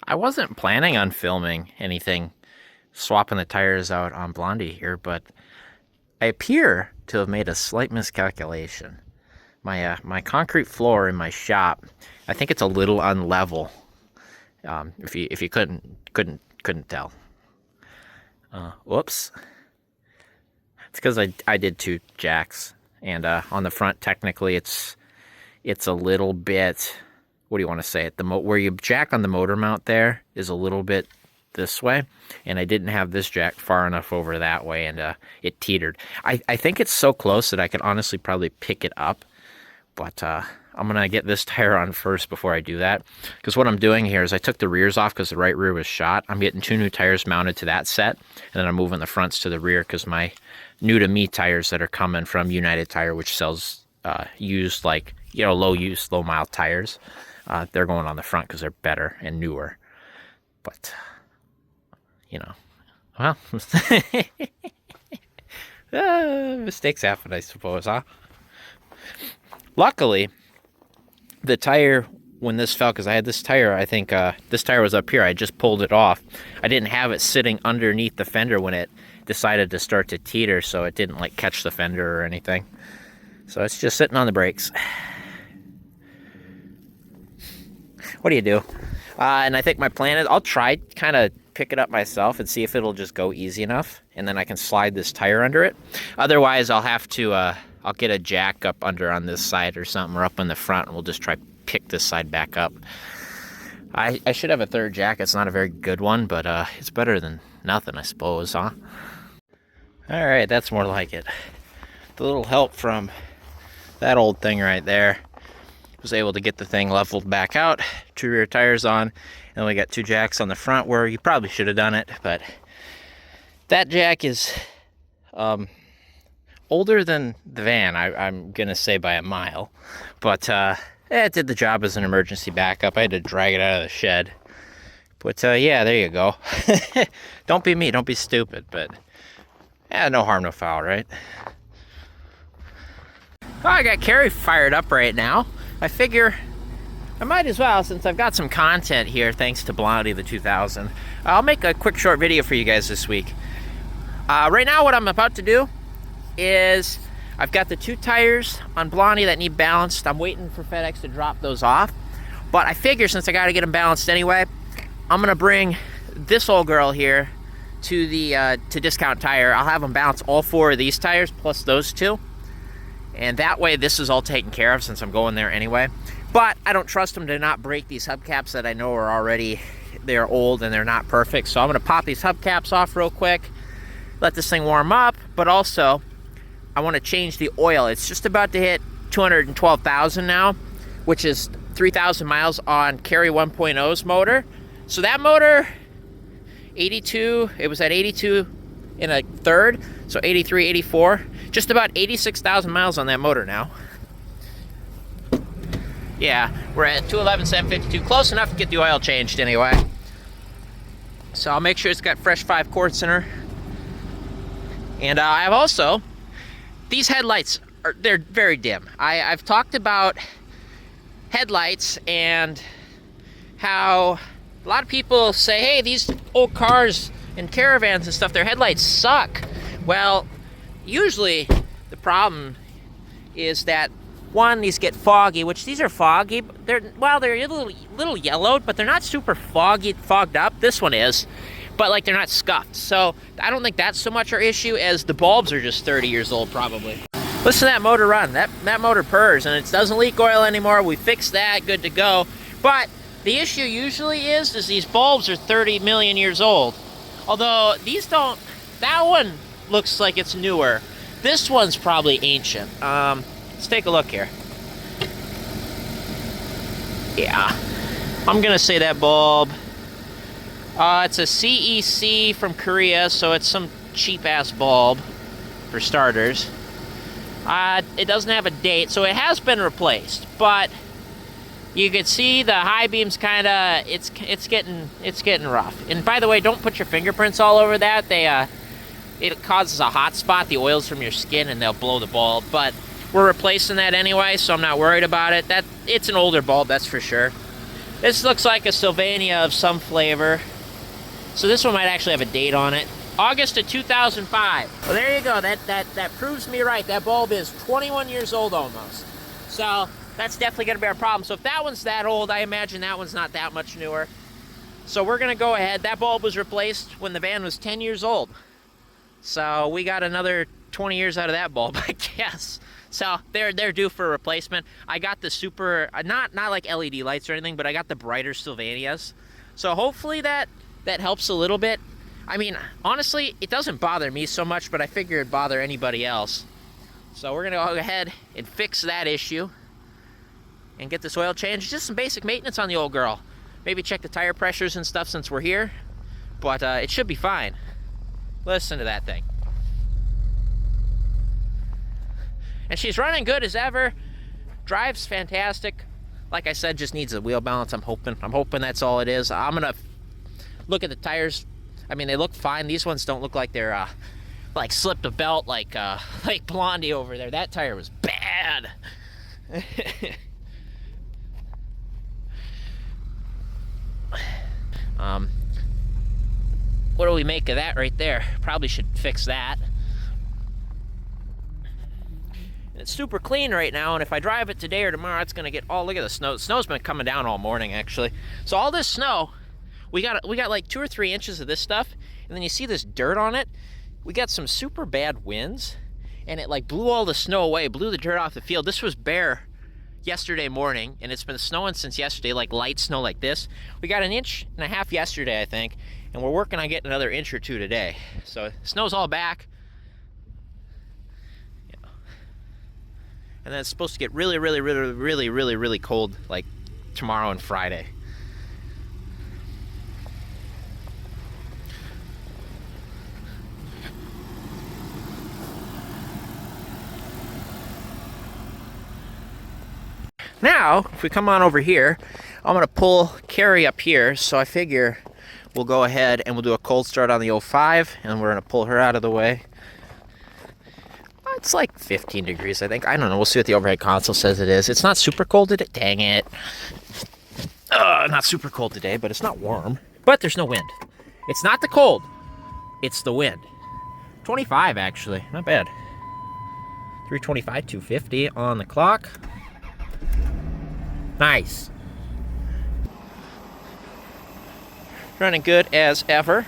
I wasn't planning on filming anything, swapping the tires out on Blondie here, but I appear to have made a slight miscalculation. My concrete floor in my shop, I think it's a little unlevel. If you couldn't tell. Whoops. It's because I did two jacks, and on the front technically it's a little bit. What do you want to say it? Where you jack on the motor mount there is a little bit this way, and I didn't have this jack far enough over that way, and it teetered. I think it's so close that I could honestly probably pick it up, but I'm gonna get this tire on first before I do that, because what I'm doing here is I took the rears off because the right rear was shot. I'm getting two new tires mounted to that set, and then I'm moving the fronts to the rear because my new to me tires that are coming from United Tire, which sells used, like, low use, low mile tires, they're going on the front because they're better and newer. But well, mistakes happen, I suppose, huh? Luckily, the tire, when this fell, because I had this tire, I think this tire was up here, I just pulled it off. I didn't have it sitting underneath the fender when it decided to start to teeter, so it didn't like catch the fender or anything. So it's just sitting on the brakes. What do you do? And I think my plan is I'll try kind of pick it up myself and see if it'll just go easy enough, and then I can slide this tire under it. Otherwise, I'll have to I'll get a jack up under on this side or something, or up in the front, and we'll just try pick this side back up. I should have a third jack. It's not a very good one, but it's better than nothing, I suppose, huh? All right, that's more like it. The little help from that old thing right there was able to get the thing leveled back out, two rear tires on, and we got two jacks on the front where you probably should have done it, but that jack is older than the van, I'm gonna say by a mile, but it did the job as an emergency backup. I had to drag it out of the shed, but yeah, there you go. Don't be me, don't be stupid, but yeah, no harm, no foul, right? Oh, I got Carrie fired up right now. I figure I might as well, since I've got some content here thanks to Blondie the 2000. I'll make a quick short video for you guys this week. Right now what I'm about to do is I've got the two tires on Blondie that need balanced. I'm waiting for FedEx to drop those off, but I figure since I got to get them balanced anyway, I'm gonna bring this old girl here to the to Discount Tire. I'll have them balance all four of these tires plus those two, and that way this is all taken care of since I'm going there anyway. But I don't trust them to not break these hubcaps that I know are already, they're old and they're not perfect. So I'm gonna pop these hubcaps off real quick, let this thing warm up, but also I want to change the oil. It's just about to hit 212,000 now, which is 3,000 miles on Carry 1.0's motor. So that motor, 82, it was at 82 in a third, so 83, 84, just about 86,000 miles on that motor now. Yeah, we're at 211, 752, close enough to get the oil changed anyway. So I'll make sure it's got fresh 5 quarts in her. And I've also, these headlights, they're very dim. I've talked about headlights and how a lot of people say, hey, these old cars and caravans and stuff, their headlights suck. Well, usually the problem is that, one, these get foggy, which these are foggy. They're a little yellowed, but they're not super fogged up. This one is, but like they're not scuffed. So I don't think that's so much our issue as the bulbs are just 30 years old probably. Listen to that motor run. That motor purrs and it doesn't leak oil anymore. We fixed that, good to go. But the issue usually is these bulbs are 30 million years old. Although these don't, that one looks like it's newer. This one's probably ancient. Let's take a look here. Yeah, I'm gonna say that bulb, it's a CEC from Korea, so it's some cheap-ass bulb, for starters. It doesn't have a date, so it has been replaced, but you can see the high beams kinda, it's getting rough. And by the way, don't put your fingerprints all over that. It causes a hot spot, the oils from your skin, and they'll blow the bulb, but we're replacing that anyway, so I'm not worried about it. It's an older bulb, that's for sure. This looks like a Sylvania of some flavor. So this one might actually have a date on it. August of 2005. Well, there you go. That proves me right. That bulb is 21 years old almost. So that's definitely going to be our problem. So if that one's that old, I imagine that one's not that much newer. So we're going to go ahead. That bulb was replaced when the van was 10 years old. So we got another 20 years out of that bulb, I guess. So they're due for a replacement. I got the super, not like LED lights or anything, but I got the brighter Sylvanias. So hopefully that helps a little bit. I mean, honestly, it doesn't bother me so much, but I figure it'd bother anybody else. So we're gonna go ahead and fix that issue and get this oil changed. Just some basic maintenance on the old girl. Maybe check the tire pressures and stuff since we're here, but it should be fine. Listen to that thing. And she's running good as ever. Drives fantastic. Like I said, just needs a wheel balance. I'm hoping that's all it is. I'm gonna look at the tires. I mean, they look fine. These ones don't look like they're like slipped a belt like Blondie over there. That tire was bad. What do we make of that right there? Probably should fix that. It's super clean right now, and if I drive it today or tomorrow, it's gonna get, oh, look at the snow. The snow's been coming down all morning, actually. So all this snow, we got like 2 or 3 inches of this stuff, and then you see this dirt on it. We got some super bad winds, and it like blew all the snow away, blew the dirt off the field. This was bare yesterday morning, and it's been snowing since yesterday, like light snow like this. We got 1.5 inches yesterday, I think, and we're working on getting another 1 or 2 today. So snow's all back. Yeah. And then it's supposed to get really cold like tomorrow and Friday. Now, if we come on over here, I'm gonna pull Carrie up here, so I figure we'll go ahead and we'll do a cold start on the 05, and we're gonna pull her out of the way. It's like 15 degrees, I think. I don't know, we'll see what the overhead console says it is. It's not super cold today, dang it. Not super cold today, but it's not warm. But there's no wind. It's not the cold, it's the wind. 25 actually, not bad. 325, 250 on the clock. Nice. Running good as ever.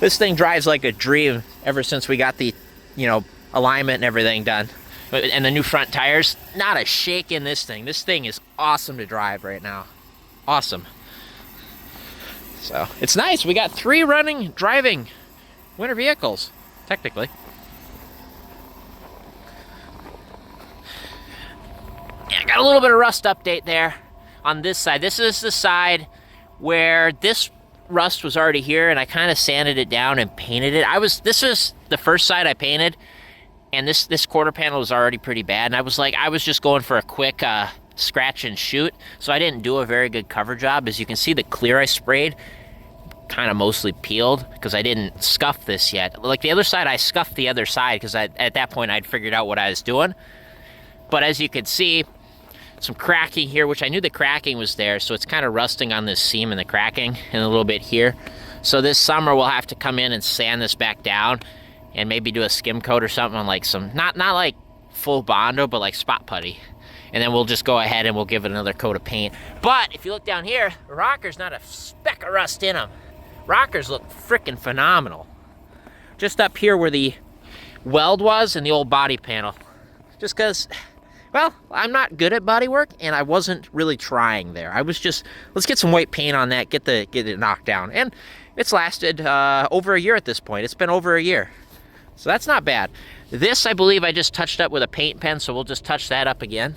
This thing drives like a dream ever since we got the, alignment and everything done. And the new front tires, not a shake in this thing. This thing is awesome to drive right now. Awesome. So, it's nice. We got 3 driving winter vehicles, technically. Yeah, got a little bit of rust update there on this side. This is the side where this rust was already here, and I kind of sanded it down and painted it. This was the first side I painted, and this quarter panel was already pretty bad, and I was just going for a quick scratch and shoot, so I didn't do a very good cover job. As you can see, the clear I sprayed kind of mostly peeled because I didn't scuff this yet. Like the other side, I scuffed the other side because at that point I'd figured out what I was doing. But as you can see, some cracking here, which I knew the cracking was there, so it's kind of rusting on this seam and the cracking and a little bit here. So this summer we'll have to come in and sand this back down and maybe do a skim coat or something on like some, not like full Bondo, but like spot putty. And then we'll just go ahead and we'll give it another coat of paint. But if you look down here, the rocker's not a speck of rust in them. Rockers look freaking phenomenal. Just up here where the weld was and the old body panel. Just because, well, I'm not good at body work, and I wasn't really trying there. I was just, let's get some white paint on that, get it knocked down. And it's lasted over a year at this point. It's been over a year. So that's not bad. This, I believe I just touched up with a paint pen, so we'll just touch that up again.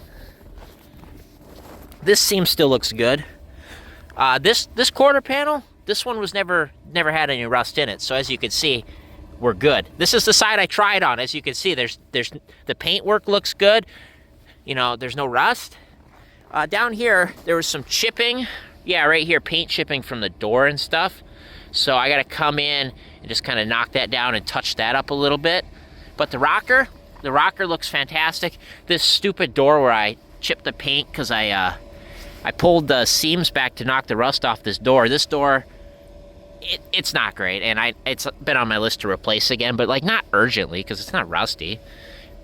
This seam still looks good. This quarter panel, this one was never had any rust in it. So as you can see, we're good. This is the side I tried on. As you can see, there's the paint work looks good. There's no rust. Down here, there was some chipping. Yeah, right here, paint chipping from the door and stuff. So I gotta come in and just kind of knock that down and touch that up a little bit. But the rocker looks fantastic. This stupid door where I chip the paint because I pulled the seams back to knock the rust off this door. This door, it's not great, and it's been on my list to replace again, but like not urgently because it's not rusty.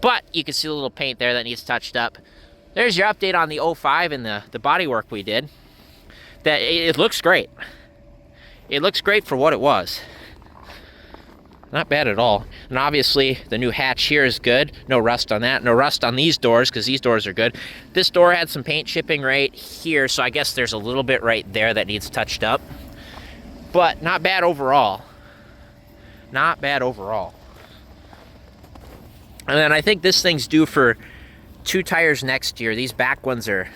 But you can see a little paint there that needs touched up. There's your update on the 05 and the body work we did. That it looks great. It looks great for what it was. Not bad at all. And obviously the new hatch here is good. No rust on that. No rust on these doors because these doors are good. This door had some paint chipping right here, so I guess there's a little bit right there that needs touched up. But not bad overall. Not bad overall. And then I think this thing's due for 2 tires next year. These back ones they're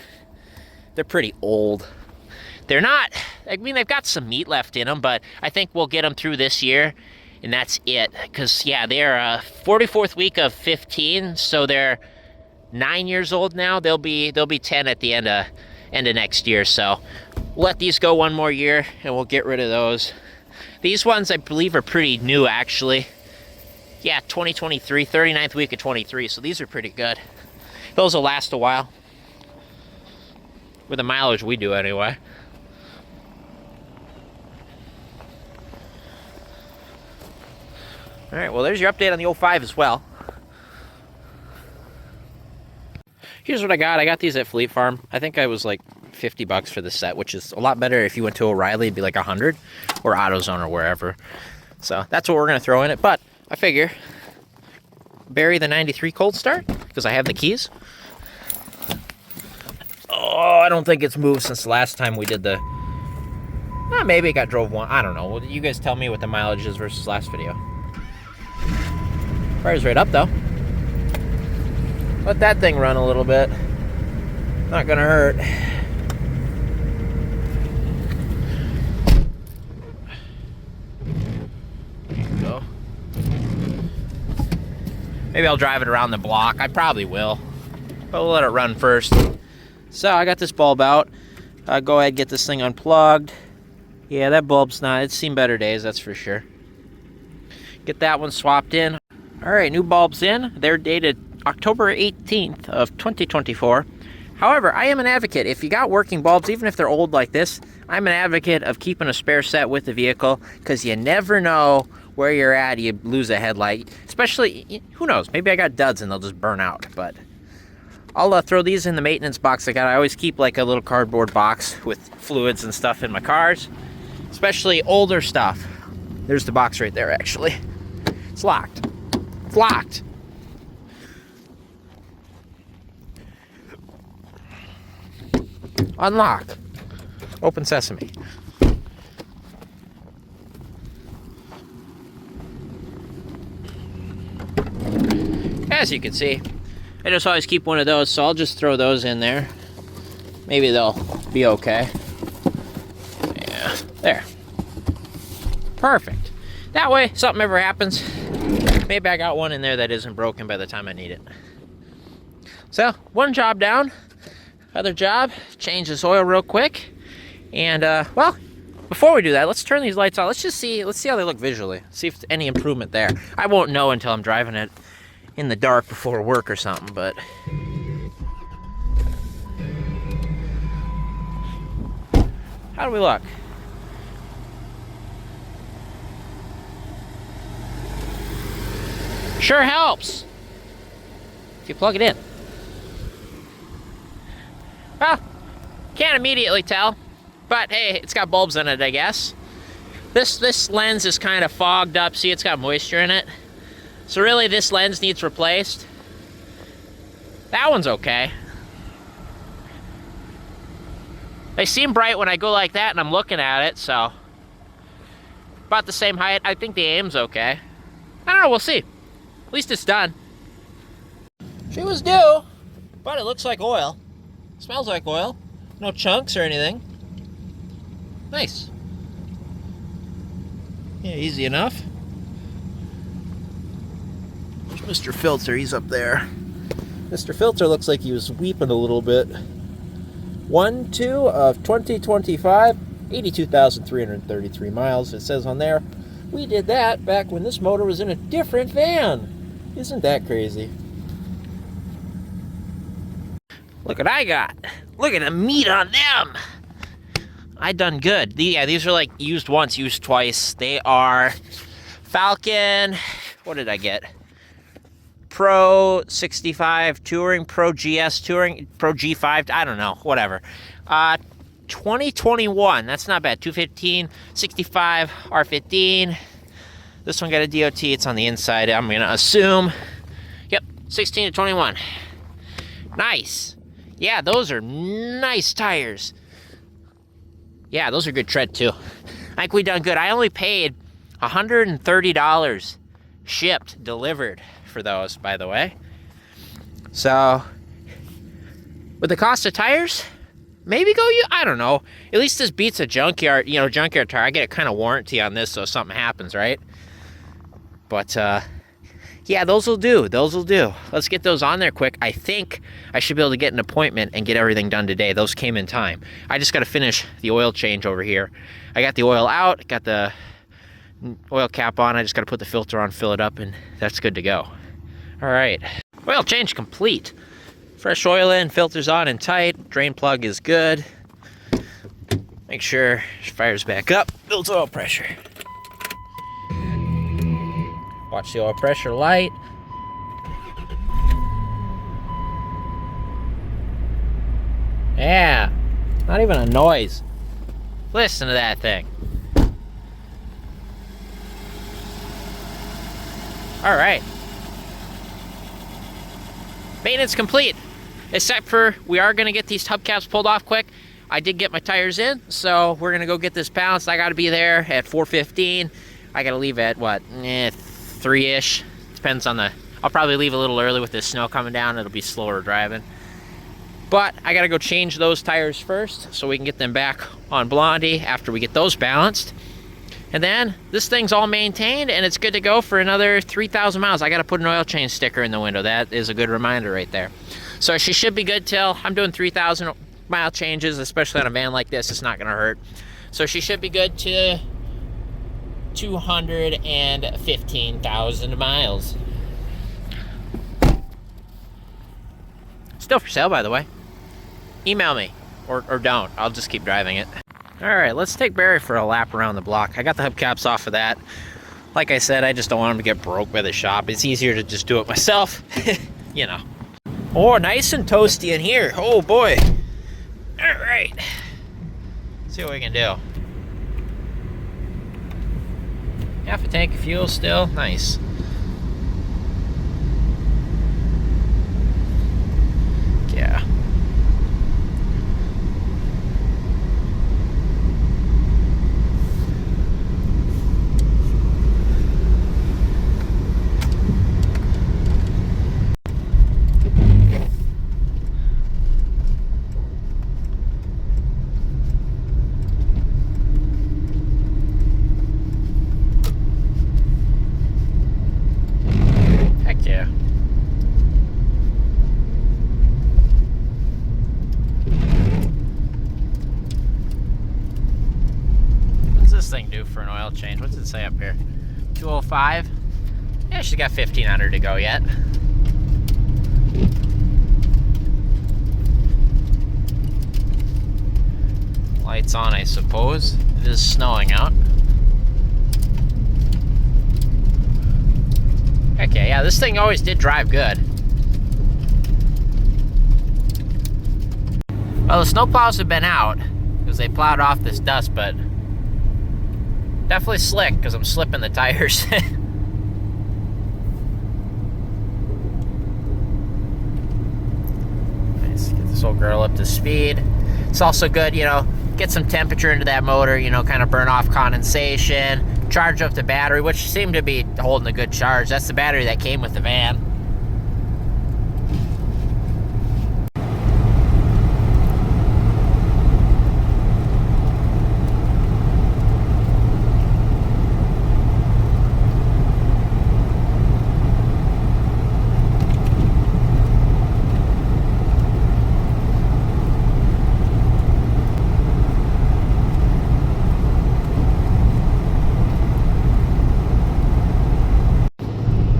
pretty old. They're not, I mean, they've got some meat left in them, but I think we'll get them through this year, and that's it. Because, yeah, they're 44th week of 15, so they're 9 years old now. They'll be 10 at the end of next year, so we'll let these go one more year, and we'll get rid of those. These ones, I believe, are pretty new, actually. Yeah, 2023, 39th week of 23, so these are pretty good. Those will last a while. With the mileage we do, anyway. All right, well, there's your update on the 05 as well. Here's what I got. I got these at Fleet Farm. I think I was like $50 for the set, which is a lot better. If you went to O'Reilly, it'd be like 100, or AutoZone or wherever. So that's what we're gonna throw in it. But I figure bury the 93 cold start because I have the keys. Oh, I don't think it's moved since the last time we did the... maybe it got drove one. I don't know. Well, you guys tell me what the mileage is versus last video. Fire's right up, though. Let that thing run a little bit. Not gonna hurt. There you go. Maybe I'll drive it around the block. I probably will. But we'll let it run first. So I got this bulb out. Go ahead and get this thing unplugged. Yeah, that bulb's not, it's seen better days, that's for sure. Get that one swapped in. All right, new bulbs in. They're dated October 18th of 2024. However, I am an advocate. If you got working bulbs, even if they're old like this, I'm an advocate of keeping a spare set with the vehicle because you never know where you're at. You lose a headlight, especially, who knows, maybe I got duds and they'll just burn out, but I'll throw these in the maintenance box I always keep like a little cardboard box with fluids and stuff in my cars, especially older stuff. There's the box right there, actually. It's locked. It's locked. Unlock. Open sesame. As you can see, I just always keep one of those, so I'll just throw those in there. Maybe they'll be okay. Yeah, there. Perfect. That way, something ever happens, maybe I got one in there that isn't broken by the time I need it. So, one job down. Other job, change this oil real quick. And, well, before we do that, let's turn these lights on. Let's see how they look visually. See if there's any improvement there. I won't know until I'm driving it in the dark before work or something, but... How do we look? Sure helps if you plug it in. Well, can't immediately tell, but hey, it's got bulbs in it, I guess. This lens is kind of fogged up. See, it's got moisture in it. So really, this lens needs replaced. That one's okay. They seem bright when I go like that and I'm looking at it, so. About the same height. I think the aim's okay. I don't know, we'll see. At least it's done. She was due, but it looks like oil. Smells like oil. No chunks or anything. Nice. Yeah, easy enough. There's Mr. Filter, he's up there. Mr. Filter looks like he was weeping a little bit. 1/2 of 2025, 82,333 miles. It says on there, we did that back when this motor was in a different van. Isn't that crazy? Look what I got. Look at the meat on them. I done good. Yeah, these are like used once, used twice. They are Falken. What did I get? Pro 65 Touring, Pro GS Touring, Pro G5. I don't know. Whatever. 2021. That's not bad. 215, 65, R15. This one got a DOT. It's on the inside. I'm gonna assume. Yep, 16 to 21. Nice. Yeah, those are nice tires. Yeah, those are good tread too. I think we done good. I only paid $130 shipped, delivered for those, by the way. So, with the cost of tires, maybe go, I don't know. At least this beats a junkyard, junkyard tire. I get a kind of warranty on this, so if something happens, right? But, yeah, those will do. Those will do. Let's get those on there quick. I think I should be able to get an appointment and get everything done today. Those came in time. I just got to finish the oil change over here. I got the oil out, got the oil cap on. I just got to put the filter on, fill it up, and that's good to go. All right. Oil change complete. Fresh oil in, filters on and tight. Drain plug is good. Make sure it fires back up. Builds oil pressure. Watch the oil pressure light. Yeah, not even a noise. Listen to that thing. All right. Maintenance complete. Except for we are going to get these hubcaps pulled off quick. I did get my tires in, so we're going to go get this balanced. I got to be there at 4:15. I got to leave at, what, 3-ish. Depends on I'll probably leave a little early with this snow coming down. It'll be slower driving. But I got to go change those tires first so we can get them back on Blondie after we get those balanced. And then this thing's all maintained and it's good to go for another 3,000 miles. I got to put an oil change sticker in the window. That is a good reminder right there. So she should be good till I'm doing 3,000 mile changes, especially on a van like this. It's not going to hurt. So she should be good to 215,000 miles. Still for sale, by the way. Email me or don't. I'll just keep driving it. All right, let's take Barry for a lap around the block. I got the hubcaps off of that. Like I said, I just don't want him to get broke by the shop. It's easier to just do it myself, you know. Oh, nice and toasty in here. Oh boy. All right. See what we can do. Half a tank of fuel still. Nice. Yeah. Heck yeah. What's this thing do for an oil change? What's it say up here? 205? Yeah, she's got 1,500 to go yet. Lights on, I suppose. It is snowing out. Okay, yeah, this thing always did drive good. Well, the snowplows have been out because they plowed off this dust, but definitely slick because I'm slipping the tires. Nice, get this old girl up to speed. It's also good, you know, get some temperature into that motor, you know, kind of burn off condensation, charge up the battery, which seemed to be holding a good charge. That's the battery that came with the van.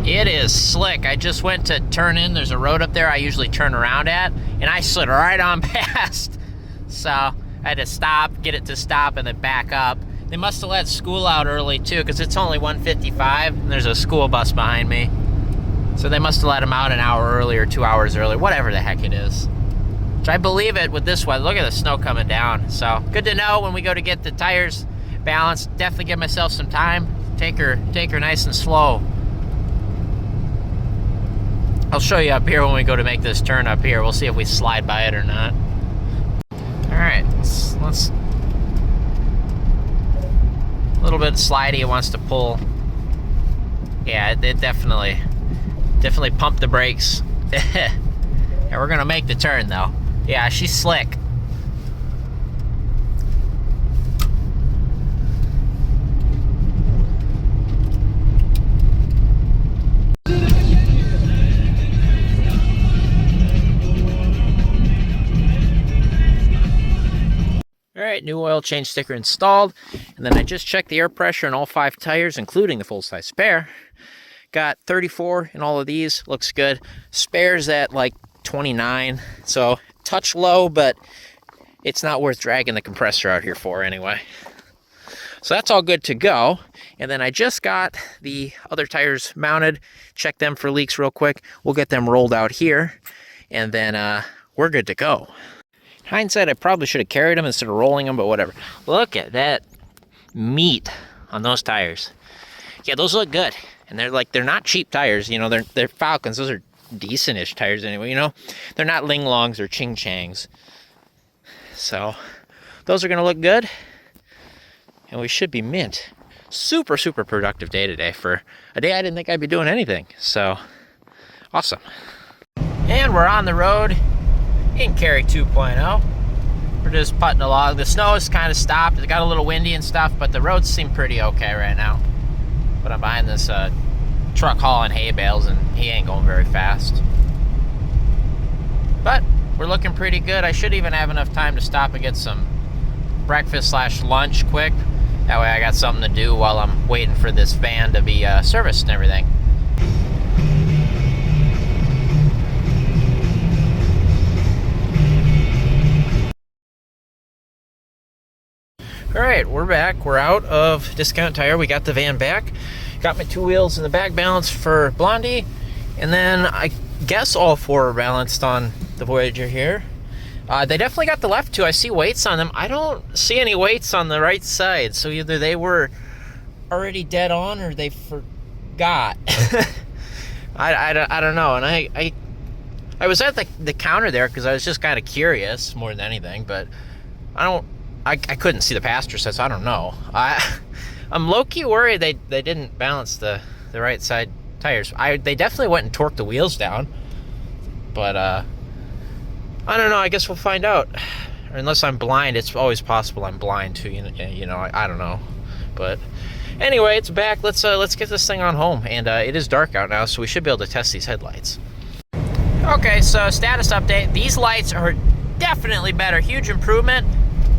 It is is slick. I just went to turn in. There's a road up there I usually turn around at, and I slid right on past. So I had to stop, get it to stop, and then back up. They must have let school out early too, because it's only 1:55, and there's a school bus behind me. So they must have let them out an hour early or 2 hours early, whatever the heck it is. Which I believe it with this weather. Look at the snow coming down. So good to know when we go to get the tires balanced. Definitely give myself some time. Take her nice and slow. I'll show you up here when we go to make this turn up here. We'll see if we slide by it or not. All right, let's a little bit slidey. It wants to pull. Yeah, it definitely pumped the brakes. Yeah, we're gonna make the turn though. Yeah, she's slick. All right, new oil change sticker installed. And then I just checked the air pressure in all 5 tires, including the full-size spare. Got 34 in all of these, looks good. Spare's at like 29, so touch low, but it's not worth dragging the compressor out here for anyway. So that's all good to go. And then I just got the other tires mounted, check them for leaks real quick. We'll get them rolled out here, and then we're good to go. Hindsight, I probably should have carried them instead of rolling them, but whatever. Look at that meat on those tires. Yeah, those look good. And they're not cheap tires, you know, they're Falcons. Those are decent-ish tires anyway, you know. They're not Ling Longs or Ching Changs. So those are gonna look good. And we should be mint. Super, super productive day today for a day I didn't think I'd be doing anything. So awesome. And we're on the road in Cary 2.0. We're just putting along. The snow is kind of stopped. It got a little windy and stuff, but the roads seem pretty okay right now. But I'm behind this truck hauling hay bales, and he ain't going very fast. But we're looking pretty good. I should even have enough time to stop and get some breakfast/lunch quick. That way I got something to do while I'm waiting for this van to be serviced and everything. All right, we're back. We're out of Discount Tire. We got the van back. Got my 2 wheels in the back balanced for Blondie. And then I guess all 4 are balanced on the Voyager here. They definitely got the left 2. I see weights on them. I don't see any weights on the right side. So either they were already dead on or they forgot. I don't know. And I was at the counter there because I was just kind of curious more than anything. But I couldn't see the passenger side, so I don't know. I'm low-key worried they didn't balance the right side tires. They definitely went and torqued the wheels down. But I don't know. I guess we'll find out. Or unless I'm blind, it's always possible I'm blind too. You know, I don't know. But anyway, it's back. Let's get this thing on home. And it is dark out now, so we should be able to test these headlights. Okay, so status update. These lights are definitely better. Huge improvement.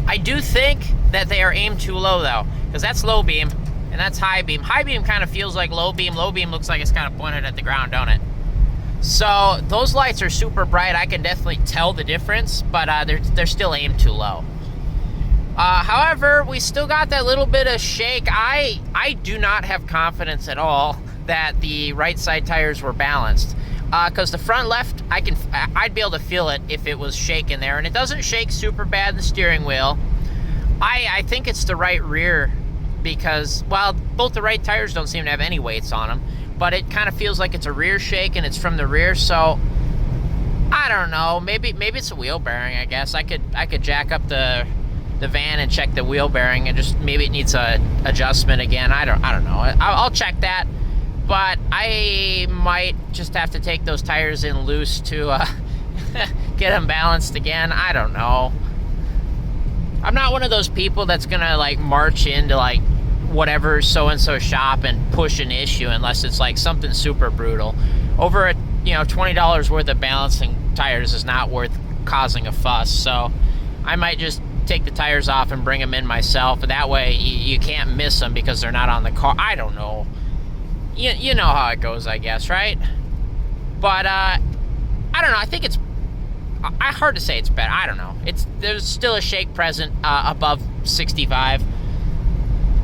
I do think that they are aimed too low though, because that's low beam and that's high beam. High beam kind of feels like low beam. Low beam looks like it's kind of pointed at the ground, don't it? So those lights are super bright. I can definitely tell the difference, but they're still aimed too low. However, we still got that little bit of shake. I do not have confidence at all that the right side tires were balanced. Because the front left, I'd be able to feel it if it was shaking there, and it doesn't shake super bad in the steering wheel. I think it's the right rear because, well, both the right tires don't seem to have any weights on them, but it kind of feels like it's a rear shake and it's from the rear, so I don't know. Maybe it's a wheel bearing, I guess. I could jack up the van and check the wheel bearing and just maybe it needs a adjustment again. I don't know. I'll check that. But I might just have to take those tires in loose to get them balanced again. I don't know. I'm not one of those people that's gonna like march into like whatever so-and-so shop and push an issue unless it's like something super brutal. Over a $20 worth of balancing tires is not worth causing a fuss. So I might just take the tires off and bring them in myself. That way you can't miss them because they're not on the car. I don't know. you know how it goes, I guess, right? But I don't know. I think it's hard to say it's better. I don't know. There's still a shake present above 65.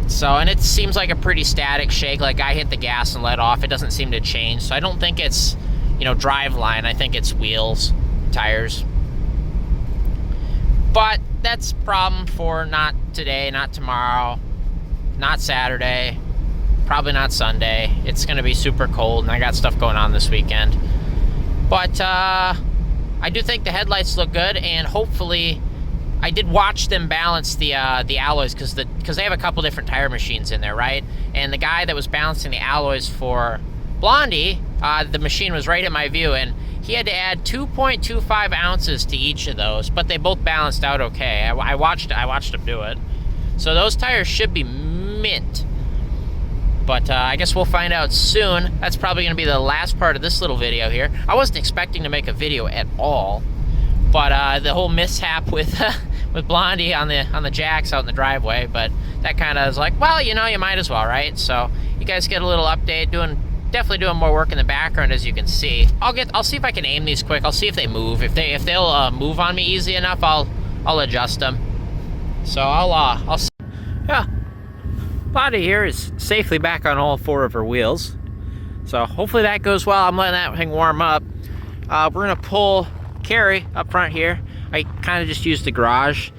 So, and it seems like a pretty static shake. Like, I hit the gas and let off. It doesn't seem to change. So I don't think it's, drive line. I think it's wheels, tires. But that's a problem for not today, not tomorrow, not Saturday, probably not Sunday. It's going to be super cold, and I got stuff going on this weekend. But I do think the headlights look good, and hopefully I did watch them balance the alloys because they have a couple different tire machines in there, right? And the guy that was balancing the alloys for Blondie, the machine was right in my view, and he had to add 2.25 ounces to each of those, but they both balanced out okay. I watched him do it. So those tires should be mint. But I guess we'll find out soon. That's probably going to be the last part of this little video here. I wasn't expecting to make a video at all, but the whole mishap with with Blondie on the jacks out in the driveway, but that kind of is like, well, you might as well, right? So you guys get a little update, definitely doing more work in the background, as you can see. I'll see if I can aim these quick. I'll see if they move. If they'll move on me easy enough, I'll adjust them. So I'll see. Yeah, Blondie here is safely back on all 4 of her wheels. So hopefully that goes well. I'm letting that thing warm up. We're gonna pull Carrie up front here. I kind of just used the garage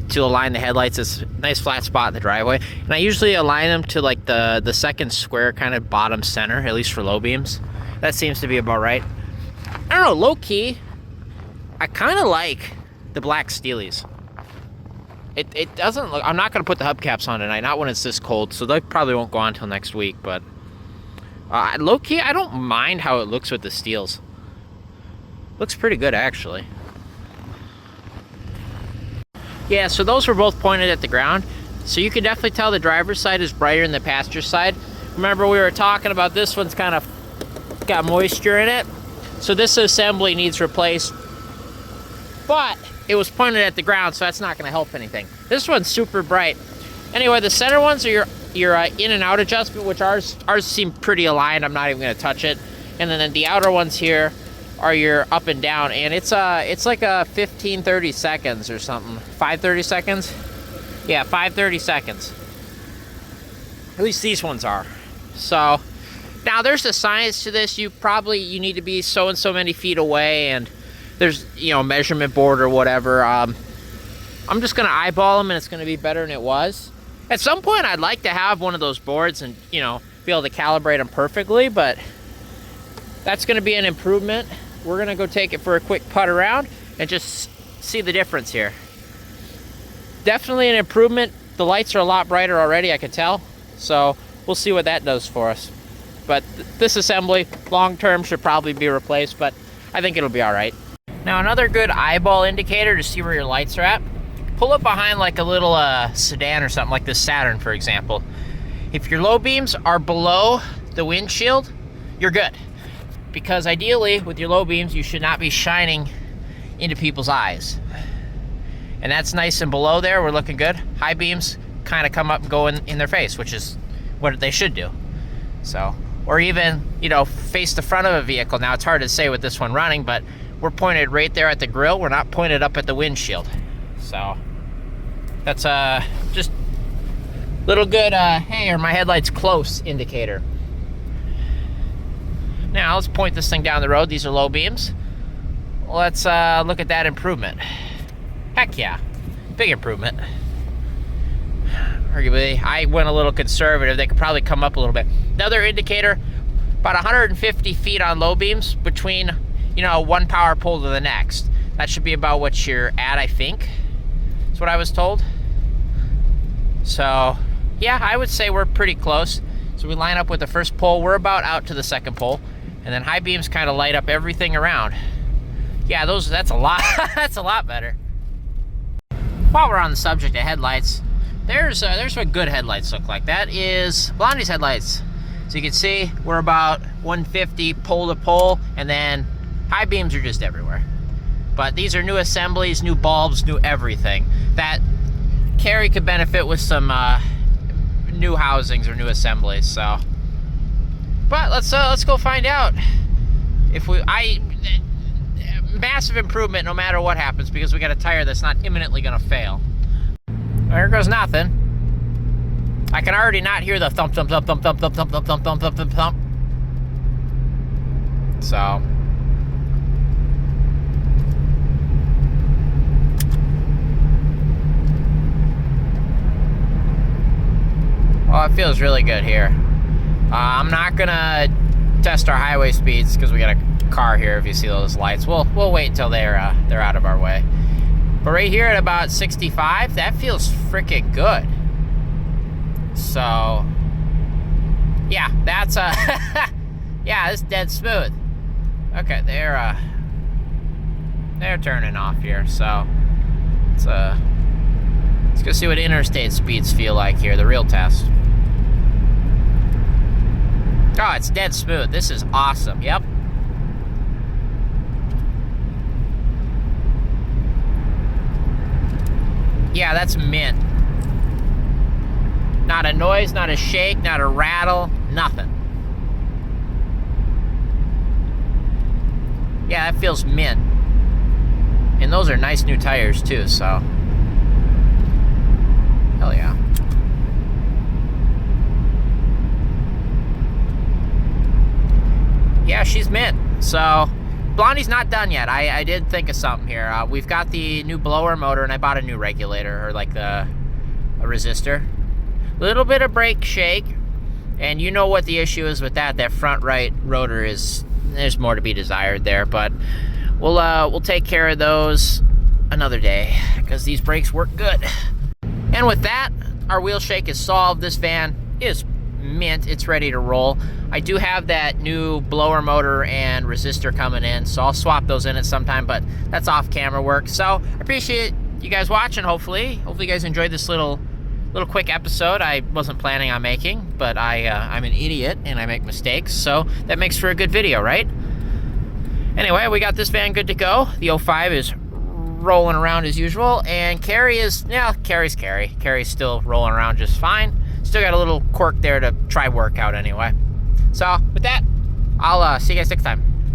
to align the headlights. It's a nice flat spot in the driveway, and I usually align them to like the second square kind of bottom center, at least for low beams. That seems to be about right. I don't know, low key, I kind of like the black Steelies. It doesn't look, I'm not going to put the hubcaps on tonight, not when it's this cold, so they probably won't go on until next week, but low key, I don't mind how it looks with the steels. Looks pretty good, actually. Yeah, so those were both pointed at the ground. So you can definitely tell the driver's side is brighter than the passenger side. Remember, we were talking about this one's kind of got moisture in it. So this assembly needs replaced. But it was pointed at the ground, so that's not going to help anything. This one's super bright. Anyway, the center ones are your in and out adjustment, which ours seem pretty aligned. I'm not even going to touch it. And then the outer ones here are your up and down, and it's like a 15-30 seconds or something. 5-30 seconds? Yeah, 5-30 seconds. At least these ones are. So now there's a science to this. You need to be so and so many feet away, and there's a measurement board or whatever. I'm just gonna eyeball them, and it's gonna be better than it was. At some point I'd like to have one of those boards and be able to calibrate them perfectly, but that's gonna be an improvement. We're gonna go take it for a quick putt around and just see the difference here. Definitely an improvement. The lights are a lot brighter already, I can tell. So we'll see what that does for us. But this assembly, long term, should probably be replaced, but I think it'll be all right. Now, another good eyeball indicator to see where your lights are at, pull up behind like a little sedan or something, like this Saturn, for example. If your low beams are below the windshield, you're good. Because ideally, with your low beams, you should not be shining into people's eyes. And that's nice and below there, we're looking good. High beams kind of come up and go in their face, which is what they should do. So, or even, face the front of a vehicle. Now, it's hard to say with this one running, but we're pointed right there at the grill. We're not pointed up at the windshield. So, that's just little good, hey, are my headlights close indicator. Now, let's point this thing down the road. These are low beams. Let's look at that improvement. Heck yeah, big improvement. Arguably, I went a little conservative. They could probably come up a little bit. Another indicator, about 150 feet on low beams between, one power pole to the next. That should be about what you're at, I think. That's what I was told. So, yeah, I would say we're pretty close. So we line up with the first pole. We're about out to the second pole. And then high beams kind of light up everything around. Yeah, that's a lot. That's a lot better. While we're on the subject of headlights, there's what good headlights look like. That is Blondie's headlights. So you can see we're about 150 pole to pole, and then high beams are just everywhere. But these are new assemblies, new bulbs, new everything. That Carrie could benefit with some new housings or new assemblies. So But let's go find out if massive improvement no matter what happens, because we got a tire that's not imminently gonna fail. There goes nothing. I can already not hear the thump, thump, thump, thump, thump, thump, thump, thump, thump, thump, thump, thump, thump. So. Well, it feels really good here. I'm not gonna test our highway speeds because we got a car here. If you see those lights, we'll wait until they're out of our way. But right here at about 65, that feels freaking good. So, yeah, that's yeah, it's dead smooth. Okay, they're turning off here. So let's go see what interstate speeds feel like here. The real test. Oh, it's dead smooth. This is awesome. Yep. Yeah, that's mint. Not a noise, not a shake, not a rattle, nothing. Yeah, that feels mint. And those are nice new tires too, so. Hell yeah. Yeah, she's mint. So, Blondie's not done yet. I did think of something here. We've got the new blower motor, and I bought a new regulator, or like a resistor. Little bit of brake shake, and you know what the issue is with that. That front right rotor is, there's more to be desired there, but we'll take care of those another day, because these brakes work good. And with that, our wheel shake is solved. This van is mint. It's ready to roll. I do have that new blower motor and resistor coming in, so I'll swap those in at some time, but that's off camera work. So I appreciate you guys watching. Hopefully you guys enjoyed this little quick episode I wasn't planning on making, but I'm an idiot and I make mistakes, so that makes for a good video, right? Anyway, we got this van good to go. The 05 is rolling around as usual, and Carrie is, yeah, Carrie's Carrie. Carrie's still rolling around just fine. Still got a little quirk there to try work out anyway. So with that, I'll see you guys next time.